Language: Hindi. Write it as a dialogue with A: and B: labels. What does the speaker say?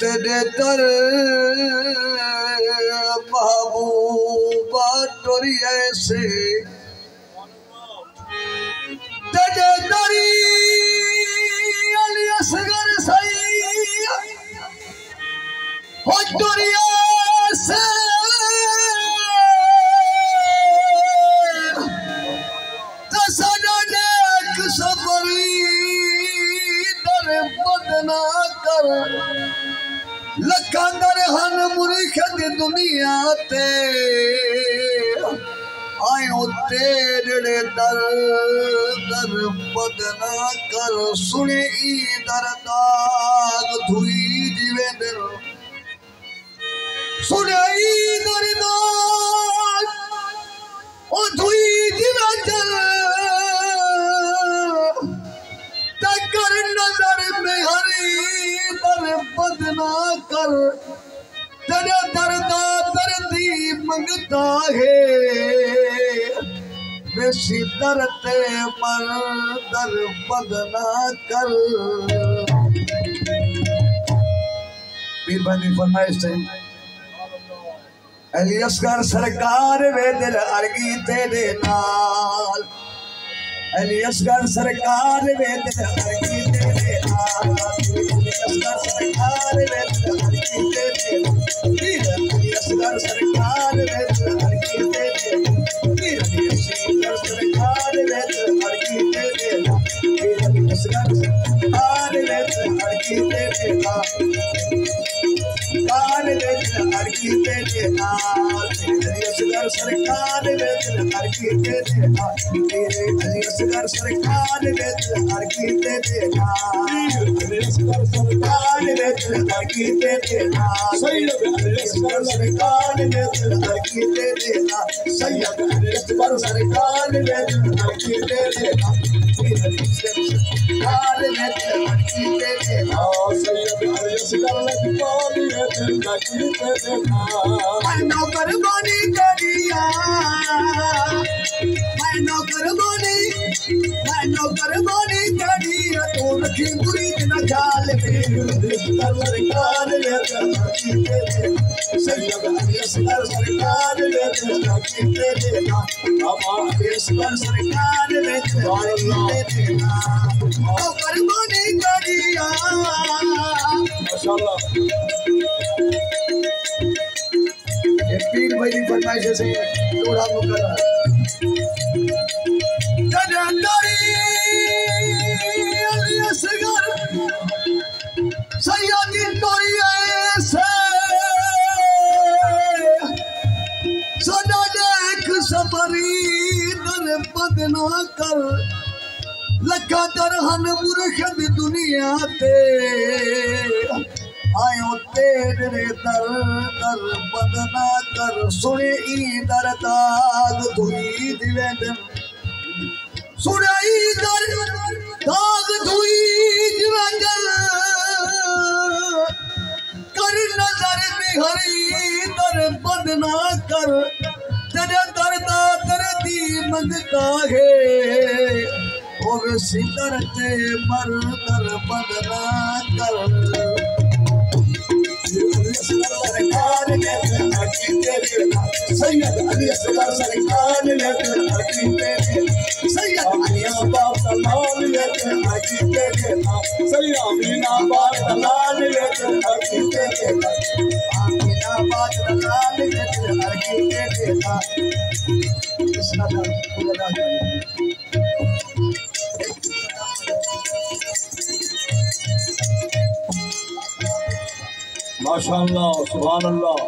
A: तेरे दर महबूबा टोरी ऐसे तेरे दरी अली असगर सही हो टोरी ऐसे तसना नेक सबरी दर बदना कर लखंदर हन मुरीख दी दुनिया ते आयो तेरे दर दर बदना कर सुने ई दरदाग धुई दिवे दिल सुने ई दरदाग ओ धुई दिवे दिल तकर नजर में हरी दर बदना कर तेरे दरदा दर्दी मंगता है बेसी दरते पर दर बदना कर पीर बंदी फरमाइश है अली असगर सरकार वे दिल अर्गी तेरे नाल अली असगर सरकार वे दिल अर्गी तेरे नाल अली असगर सरकार वे दिल अर्गी तेरे अली असगर सरकार वे दिल अर्गी तेरे अली असगर सरकार वे दिल अर्गी तेरे अली असगर सरकार वे दिल अर्गी तेरे कार वे दिल अर्गी तेरे अली असगर सरकार वे दिल अर्गी तेरे अली असगर सरकार वे दिल अर्गी तेरे अली असगर सरकार वे दिल अर्गी तेरे सैयद अली असगर सरकार वे दिल अर्गी तेरे सैयद अली असगर सरकार वे दिल अर्गी तेरे अली असगर सरकार वे दिल अर्गी तेरे सैयद अली असगर सरकार वे दिल अर्गी तेरे मैं नौकर बनी करिया मैं नौकर बनी करिया तो रखी बुरी न ख्याल में सरकार ले सैयद अली असगर सरकार ले अली असगर सरकार ले नौकर बनी करिया माशाअल्लाह पीर भाई की फरमाइश से थोड़ा मुकर्रर जनांदरी अली असगर सैयदी टोरी ऐसे सदा देख सबरी दर बदना कर लखा दरहन मुर्शद दुनिया ते आयो तेरे दर दर बदना कर सुने ई दरदाग धुई दिवे दिल सुने ई दरदाग धुई दिवे दिल कर नजर में हरी दर बदना कर तेरे दरदा दर्दी मंगता है और सिदर ते मर दर बदना कर सरकार ले सैयद अली असगर सरकार ले सैयद अली बाप दलाल ले सैयद अमीना बाप दलाल ले अमीना बाप दलाल ले माशाअल्लाह सुभान अल्लाह।